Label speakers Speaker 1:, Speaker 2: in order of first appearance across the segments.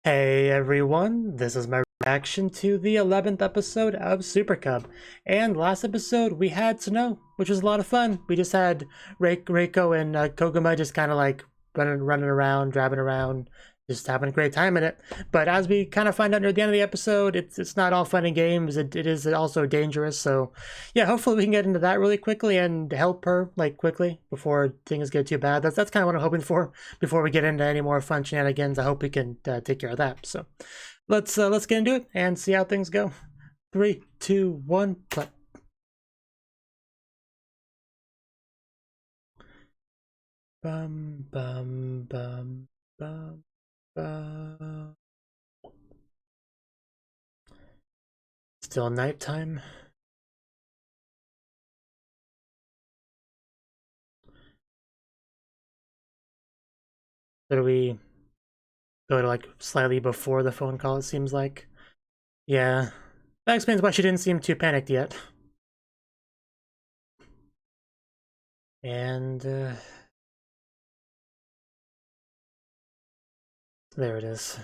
Speaker 1: Hey everyone, this is my reaction to the 11th episode of Super Cub. And last episode we had Snow, which was a lot of fun. We just had Reiko and Koguma just kind of like running around, driving around, just having a great time in it. But as we kind of find out near the end of the episode, it's not all fun and games. It is also dangerous. So yeah, hopefully we can get into that really quickly and help her like quickly before things get too bad. That's kind of what I'm hoping for before we get into any more fun shenanigans. I hope we can take care of that. So let's get into it and see how things go. 3, 2, 1, play. Bum bum bum bum. Still nighttime. So do we go to like slightly before the phone call, it seems like? Yeah. That explains why she didn't seem too panicked yet. And there it is.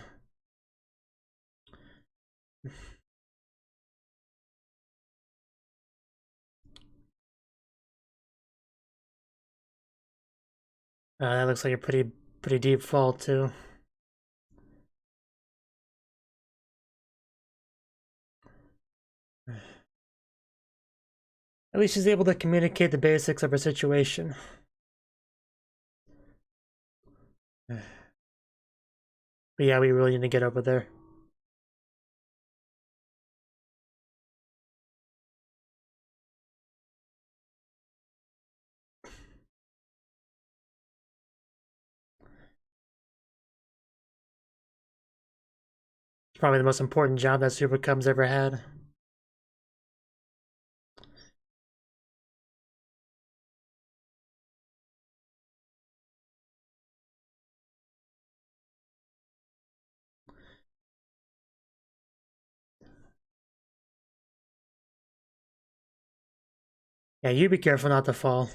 Speaker 1: That looks like a pretty deep fall too. At least she's able to communicate the basics of her situation. But yeah, we really need to get over there. It's probably the most important job that Super Cub's ever had. Yeah, you be careful not to fall.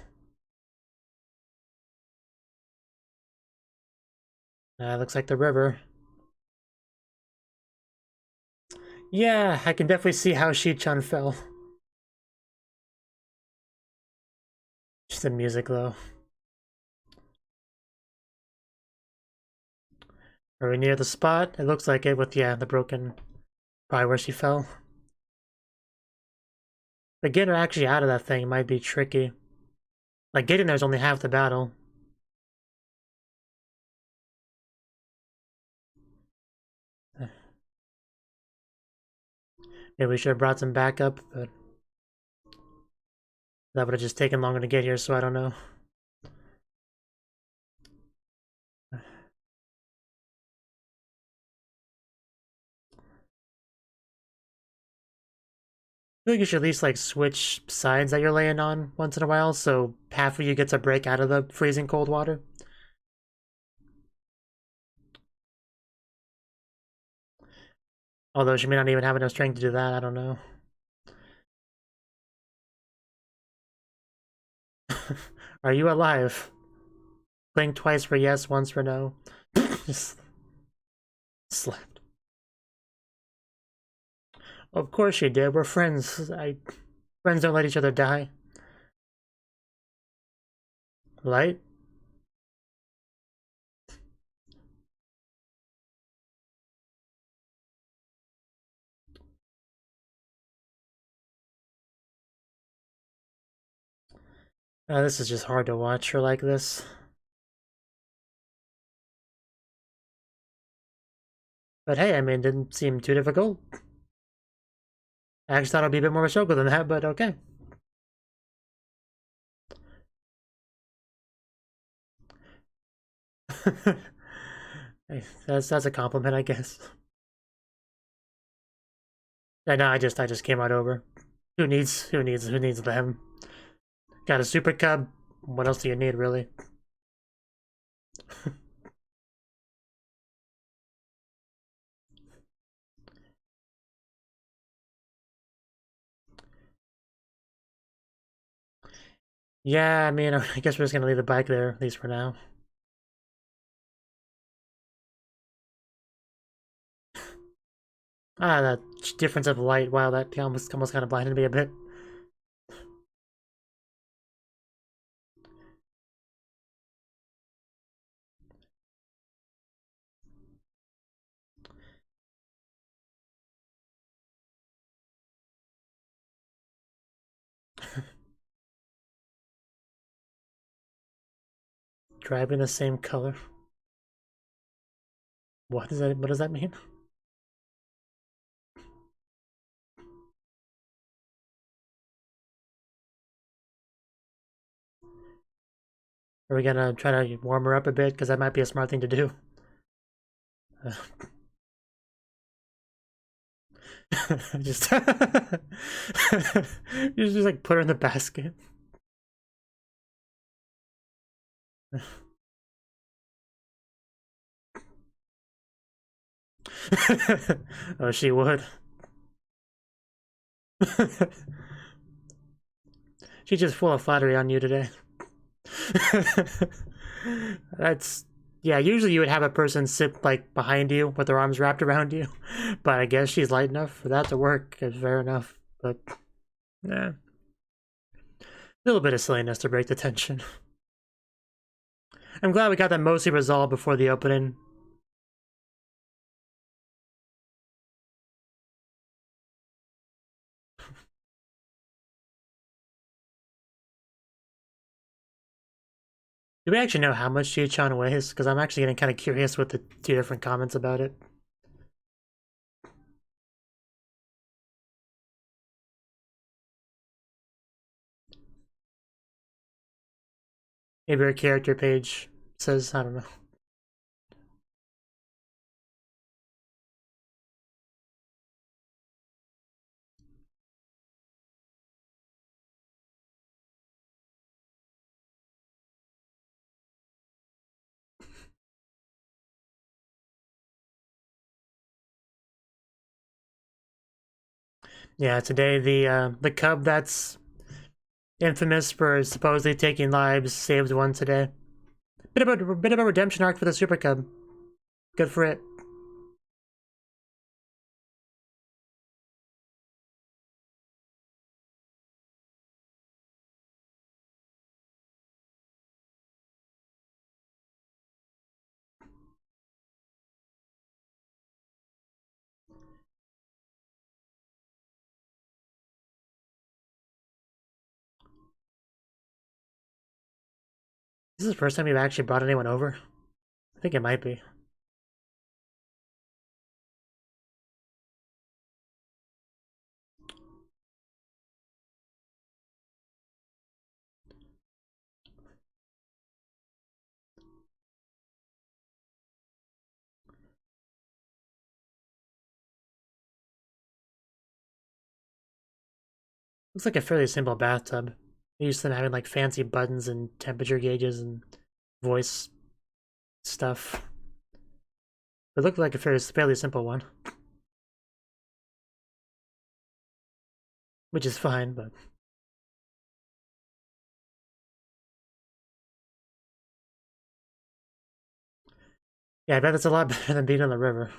Speaker 1: Looks like the river. Yeah, I can definitely see how Shi-chan fell. Just the music though. Are we near the spot? It looks like it with, yeah, the broken... Probably where she fell. But getting her actually out of that thing might be tricky. Like, getting there is only half the battle. Maybe we should have brought some backup, but... that would have just taken longer to get here, so I don't know. I feel like you should at least, like, switch sides that you're laying on once in a while, so half of you gets a break out of the freezing cold water. Although she may not even have enough strength to do that, I don't know. Are you alive? Blink twice for yes, once for no. Just slept. Of course she did. We're friends. Friends don't let each other die. Light? This is just hard to watch her like this. But hey, I mean, it didn't seem too difficult. I actually thought it'd be a bit more of a struggle than that, but okay. That's a compliment, I guess. No, I just came right over. Who needs them? Got a Super Cub. What else do you need, really? Yeah, I mean, I guess we're just gonna leave the bike there, at least for now. Ah, that difference of light. Wow, that almost kind of blinded me a bit. Driving the same color. What is that? What does that mean? Are we gonna try to warm her up a bit? Because that might be a smart thing to do. Just, you just like put her in the basket. Oh, she would. She's just full of flattery on you today. That's yeah. Usually you would have a person sit like behind you with their arms wrapped around you, but I guess she's light enough for that to work. It's fair enough, but yeah, a little bit of silliness to break the tension. I'm glad we got that mostly resolved before the opening. Do we actually know how much Chi-chan weighs? Because I'm actually getting kind of curious with the two different comments about it. Maybe her character page says, I don't know. Yeah, today the cub that's infamous for supposedly taking lives saved one today. Bit of a redemption arc for the Super Cub. Good for it. This is the first time you've actually brought anyone over? I think it might be. Looks like a fairly simple bathtub. I'm used to them having like fancy buttons and temperature gauges and voice stuff. It looked like a fairly simple one. Which is fine, but... Yeah, I bet it's a lot better than being on the river.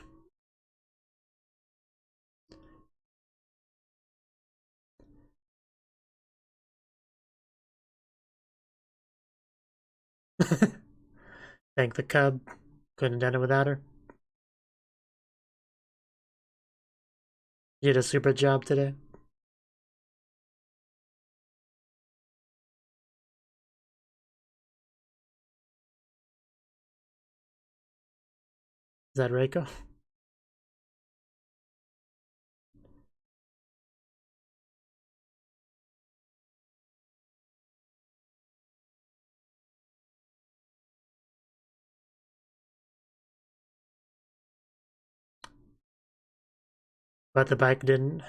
Speaker 1: Thank the cub. Couldn't have done it without her. You did a super job today. Is that Reiko? But the bike didn't.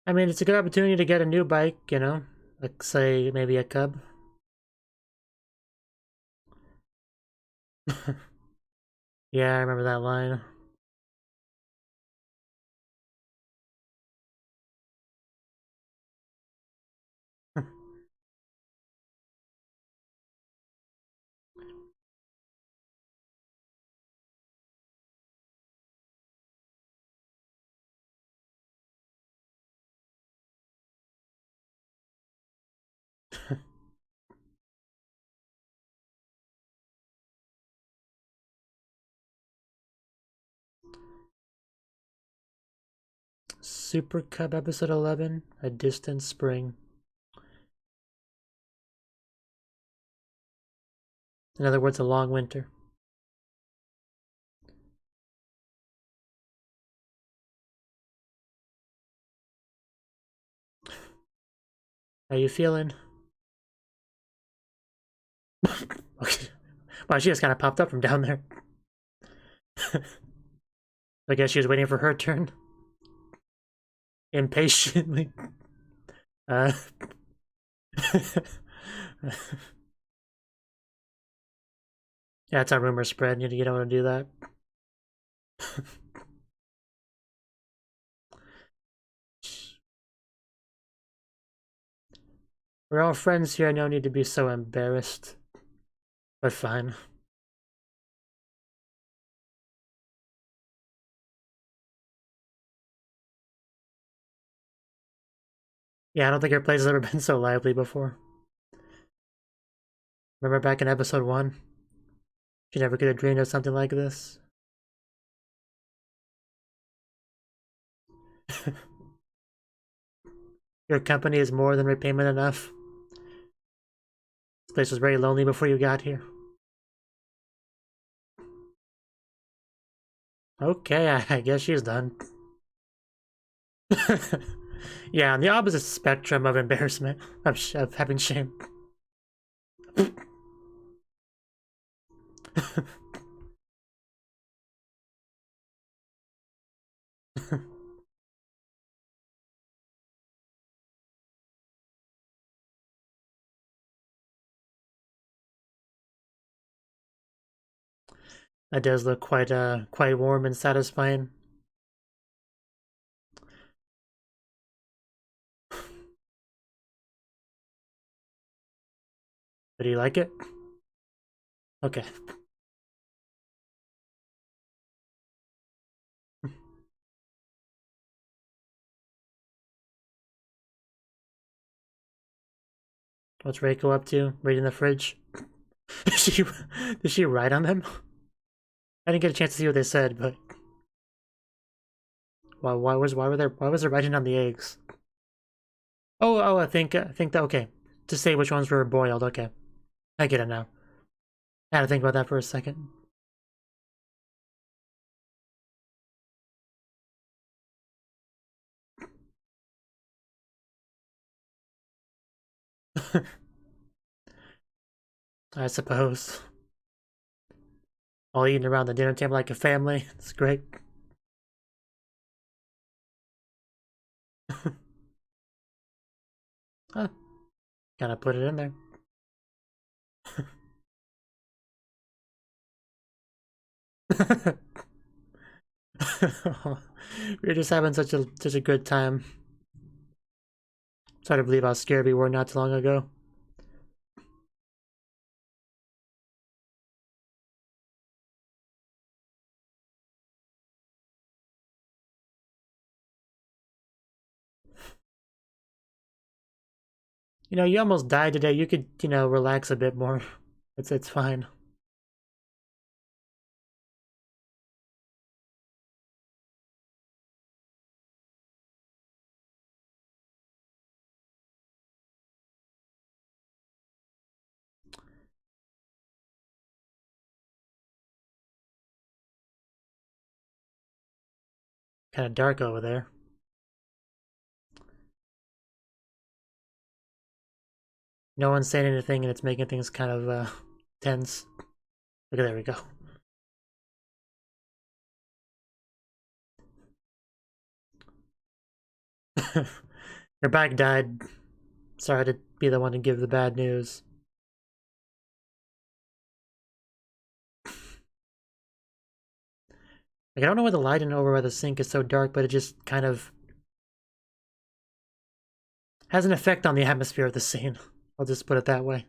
Speaker 1: I mean, it's a good opportunity to get a new bike, you know? Like, say, maybe a cub. Yeah, I remember that line. Super Cub episode 11, A Distant Spring. In other words, a long winter. How you feeling? Okay. Wow, she just kind of popped up from down there. I guess she was waiting for her turn. Impatiently. Yeah, that's how rumors spread. You don't want to do that. We're all friends here. No need to be so embarrassed. But fine. Yeah, I don't think her place has ever been so lively before. Remember back in episode 1? She never could have dreamed of something like this. Your company is more than repayment enough. This place was very lonely before you got here. Okay, I guess she's done. Yeah, on the opposite spectrum of embarrassment, of having shame. That does look quite warm and satisfying. But do you like it? Okay. What's Reiko up to? Reading the fridge? Did she write on them? I didn't get a chance to see what they said, but why was there writing on the eggs? Oh, I think that okay. To say which ones were boiled, okay. I get it now. I had to think about that for a second. I suppose. All eating around the dinner table like a family. It's great. Huh. Gotta put it in there. We were just having such a good time. It's hard to believe how scared we were not too long ago. You almost died today. You could, relax a bit more. It's fine. Kind of dark over there. No one's saying anything, and it's making things kind of tense. Okay, there we go. Your back died. Sorry to be the one to give the bad news. Like, I don't know why the lighting over by the sink is so dark, but it just kind of has an effect on the atmosphere of the scene. I'll just put it that way.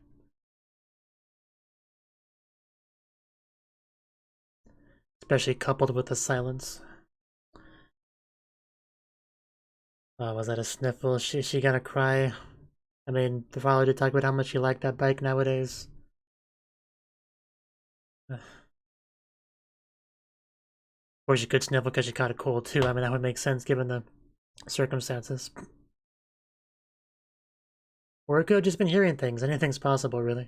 Speaker 1: Especially coupled with the silence. Was that a sniffle? She gonna cry? I mean, the father did talk about how much she liked that bike nowadays. Or she could sniffle because she caught a cold too. I mean, that would make sense given the circumstances. Or it could have just been hearing things. Anything's possible, really.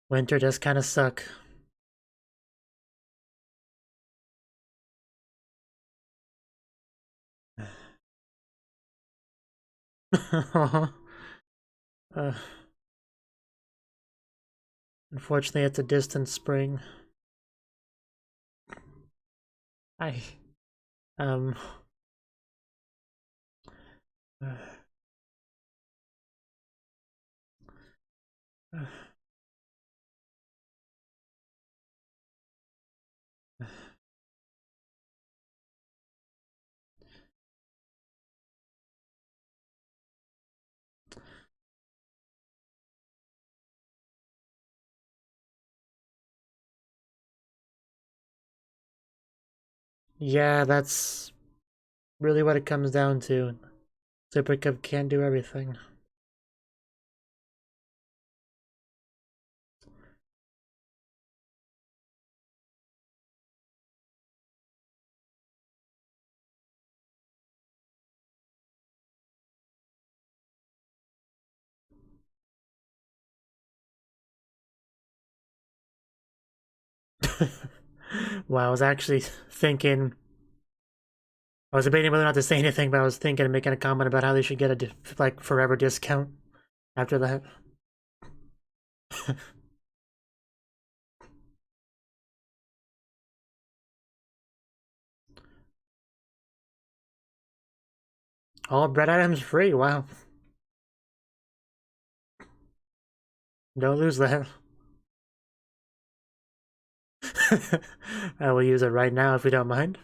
Speaker 1: Winter does kind of suck. uh, Unfortunately, it's a distant spring. I, um, uh, uh, yeah, that's really what it comes down to. Super Cub can't do everything. Well, I was actually thinking, I was debating whether or not to say anything, but I was thinking of making a comment about how they should get a like forever discount after that. All bread items free. Wow, don't lose that. I will use it right now if we don't mind.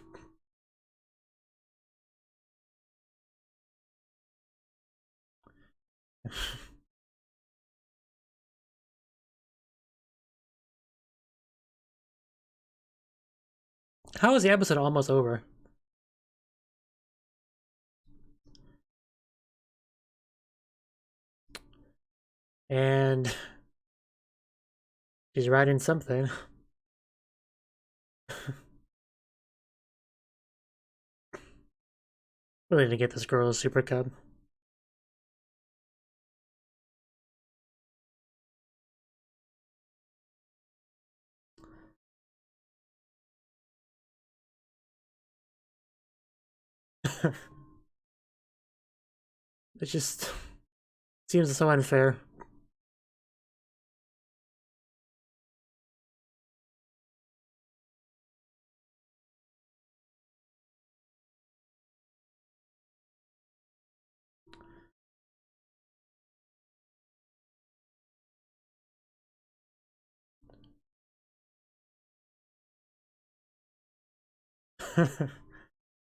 Speaker 1: How is the episode almost over? And she's writing something. Really need to get this girl a Super Cub. It just seems so unfair.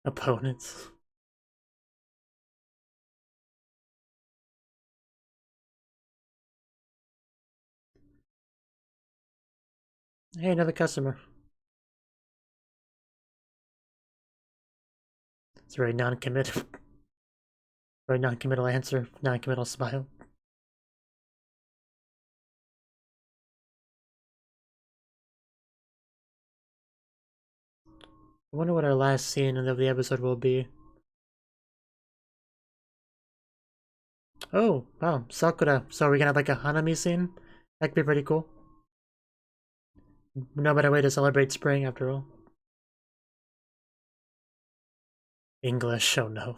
Speaker 1: Opponents. Hey, another customer. It's very non-committal. Very non-committal answer. Non-committal smile. I wonder what our last scene of the episode will be. Oh, wow, Sakura. So we're gonna have like a Hanami scene? That could be pretty cool. No better way to celebrate spring, after all. English, oh no.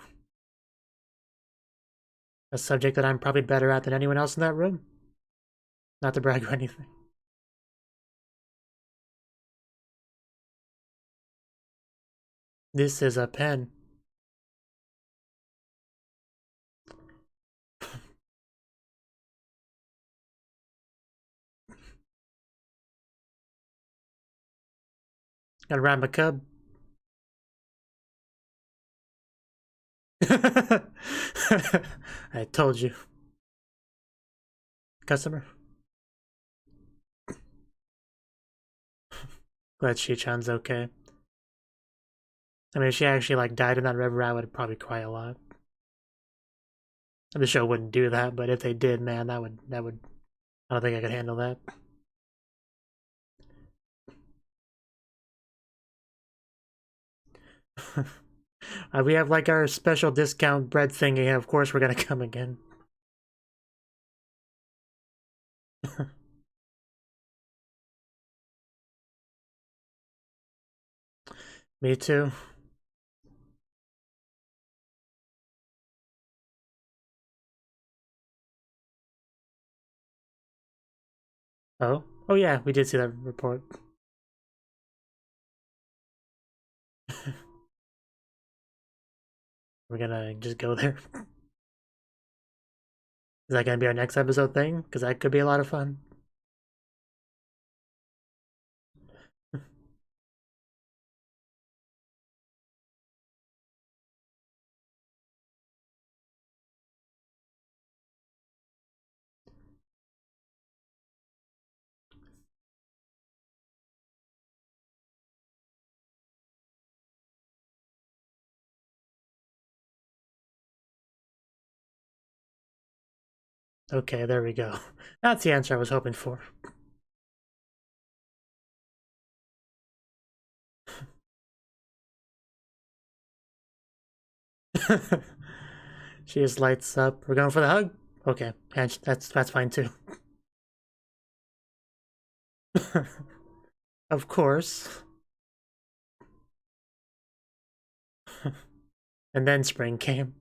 Speaker 1: A subject that I'm probably better at than anyone else in that room. Not to brag or anything. This is a pen. Gotta rhyme a cub. I told you. Customer. Glad Shi-chan's okay. I mean, if she actually like died in that river, I would probably cry a lot. The show wouldn't do that, but if they did, man, that would I don't think I could handle that. We have like our special discount bread thingy. Of course, we're gonna come again. Me too. Oh? Oh yeah, we did see that report. We're gonna just go there. Is that gonna be our next episode thing? Because that could be a lot of fun. Okay, there we go. That's the answer I was hoping for. She just lights up. We're going for the hug? Okay, and that's fine too. Of course. And then spring came.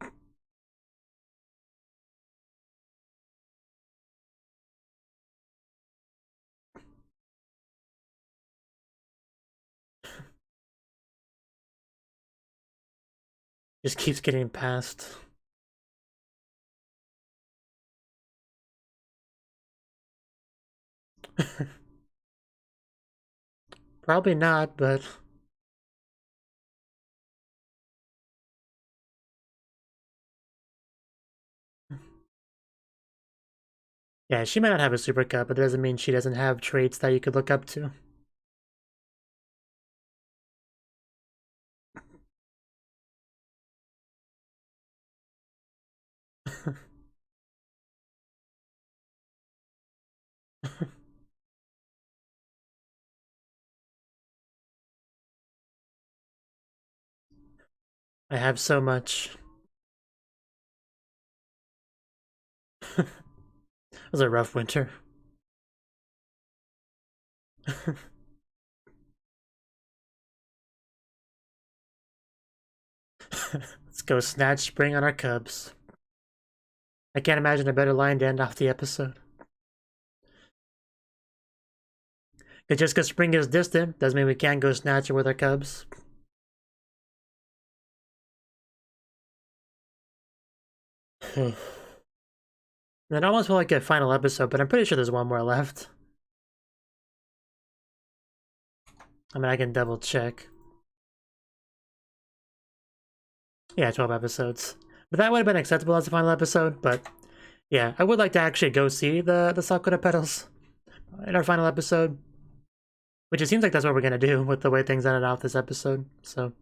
Speaker 1: Just keeps getting past. Probably not, but yeah, she might not have a Super Cub, but that doesn't mean she doesn't have traits that you could look up to. I have so much. It was a rough winter. Let's go snatch spring on our cubs. I can't imagine a better line to end off the episode. Just because spring is distant doesn't mean we can't go snatch it with our cubs. That almost felt like a final episode, but I'm pretty sure there's one more left. I mean, I can double check. Yeah, 12 episodes. But that would have been acceptable as a final episode, but yeah, I would like to actually go see the Sakura petals in our final episode. Which it seems like that's what we're gonna do with the way things ended off this episode. So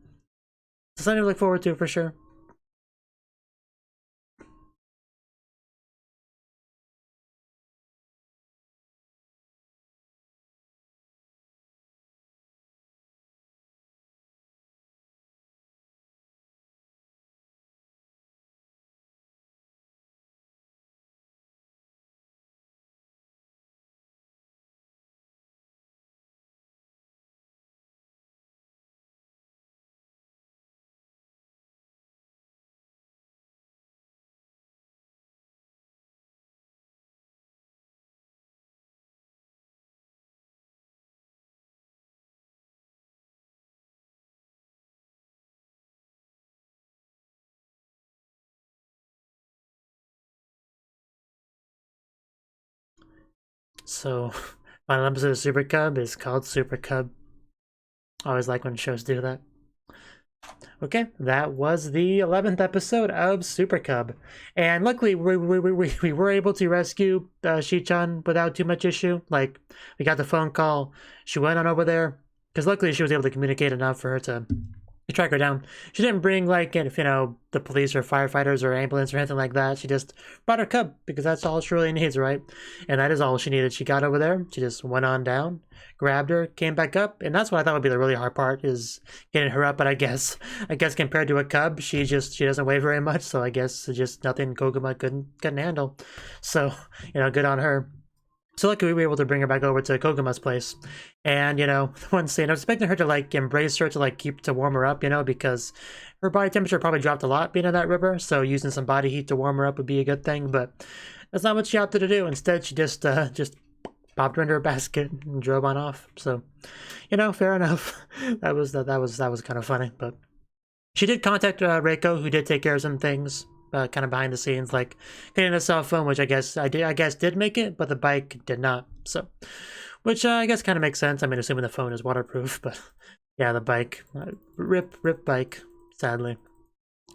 Speaker 1: it's something to look forward to for sure. So, final episode of Super Cub is called Super Cub. I always like when shows do that. Okay, that was the 11th episode of Super Cub. And luckily, we were able to rescue Shi-chan without too much issue. Like, we got the phone call, she went on over there, because luckily she was able to communicate enough for her to to track her down. She didn't bring, like, if, you know, the police or firefighters or ambulance or anything like that. She just brought her cub, because that's all she really needs, right? And that is all she needed. She got over there, she just went on down, grabbed her, came back up, and that's what I thought would be the really hard part, is getting her up. But I guess compared to a cub, she doesn't weigh very much, so I guess it's just nothing Koguma couldn't handle. So, you know, good on her. So luckily we were able to bring her back over to Koguma's place. And, you know, one scene, I was expecting her to, like, embrace her, to, like, to warm her up, you know, because her body temperature probably dropped a lot being in that river, so using some body heat to warm her up would be a good thing, but that's not what she opted to do. Instead, she just popped her into her basket and drove on off. So, you know, fair enough. that was kind of funny, but she did contact Reiko, who did take care of some things. Kind of behind the scenes, like getting a cell phone, which I guess did make it, but the bike did not. So, which I guess kind of makes sense. I mean, assuming the phone is waterproof, but yeah, the bike, rip bike, sadly.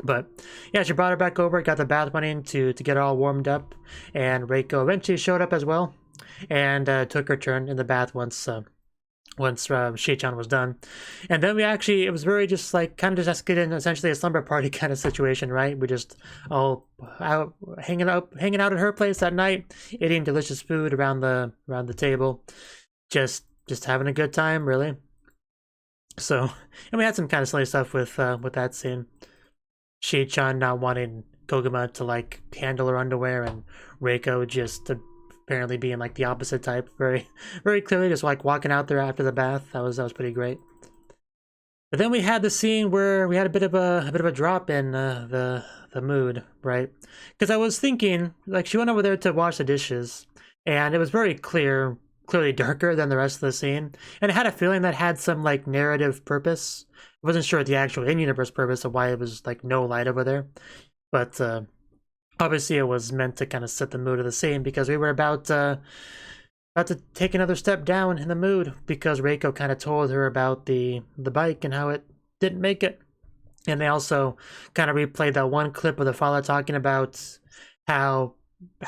Speaker 1: But yeah, she brought her back over, got the bath running to get her all warmed up, and Reiko eventually showed up as well, and took her turn in the bath once Shi-chan was done. And then it was very just like kind of just getting essentially a slumber party kind of situation, right? We just all out hanging out at her place that night, eating delicious food around the table, just having a good time, really. So, and we had some kind of silly stuff with that scene. Shi-chan not wanting Koguma to, like, handle her underwear, and Reiko just apparently being, like, the opposite type, very clearly just, like, walking out there after the bath. That was pretty great. But then we had the scene where we had a bit of a drop in the mood, right? Because I was thinking, like, she went over there to wash the dishes, and it was very clearly darker than the rest of the scene, and I had a feeling that had some, like, narrative purpose. I wasn't sure the actual in-universe purpose of why it was, like, no light over there, but obviously it was meant to kind of set the mood of the scene, because we were about to take another step down in the mood, because Reiko kind of told her about the bike and how it didn't make it. And they also kind of replayed that one clip of the father talking about how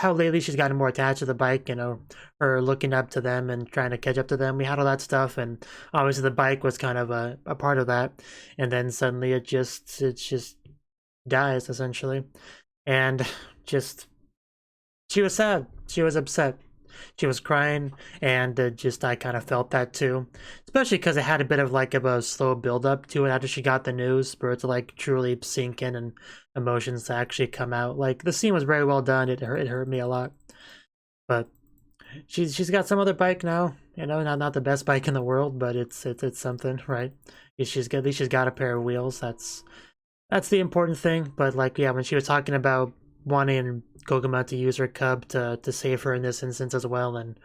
Speaker 1: lately she's gotten more attached to the bike, you know, her looking up to them and trying to catch up to them. We had all that stuff, and obviously the bike was kind of a part of that. And then suddenly it just dies, essentially. And she was sad, she was upset, she was crying, and I kind of felt that too, especially because it had a bit of, like, a slow build up to it after she got the news, for it to, like, truly sink in and emotions to actually come out. Like, the scene was very well done. It hurt me a lot, but she's got some other bike now, you know, not the best bike in the world, but it's something, right? At least she's got a pair of wheels. That's the important thing. But, like, yeah, when she was talking about wanting Koguma to use her cub to save her in this instance as well, and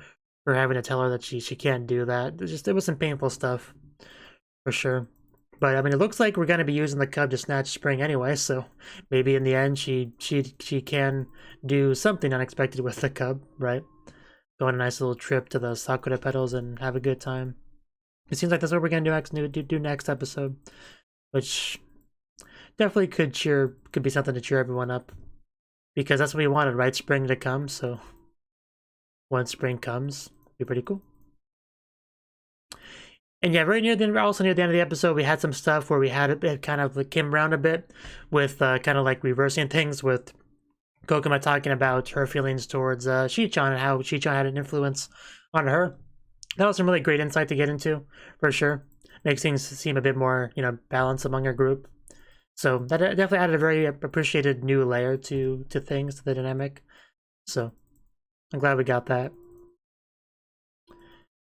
Speaker 1: her having to tell her that she can't do that, it was some painful stuff, for sure. But I mean, it looks like we're gonna be using the cub to snatch Spring anyway, so maybe in the end she can do something unexpected with the cub, right? Go on a nice little trip to the Sakura petals and have a good time. It seems like that's what we're gonna do next episode, which definitely could be something to cheer everyone up, because that's what we wanted, right? Spring to come. So once spring comes, it'll be pretty cool. And yeah, also near the end of the episode, we had some stuff where we had it kind of, like, came around a bit with kind of like reversing things, with Koguma talking about her feelings towards Shi-chan and how Shi-chan had an influence on her. That was some really great insight to get into, for sure. Makes things seem a bit more, you know, balanced among our group. So that definitely added a very appreciated new layer to things, to the dynamic. So I'm glad we got that.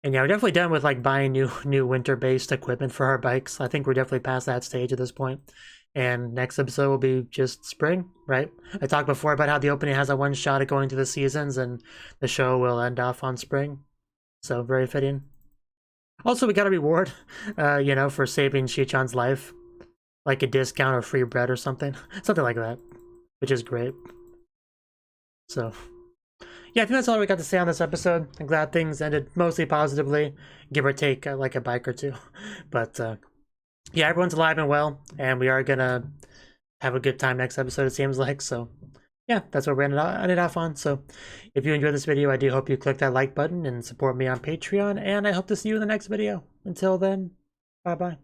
Speaker 1: And yeah, we're definitely done with, like, buying new winter-based equipment for our bikes. I think we're definitely past that stage at this point. And next episode will be just spring, right? I talked before about how the opening has a one shot at going through the seasons, and the show will end off on spring. So very fitting. Also, we got a reward, you know, for saving Shi-chan's life. Like a discount or free bread or something. Something like that. Which is great. So, yeah, I think that's all we got to say on this episode. I'm glad things ended mostly positively, give or take, like a bike or two. But, yeah, everyone's alive and well, and we are gonna have a good time next episode, it seems like. So, yeah, that's what we're ended off on. So, if you enjoyed this video, I do hope you click that like button and support me on Patreon, and I hope to see you in the next video. Until then, bye-bye.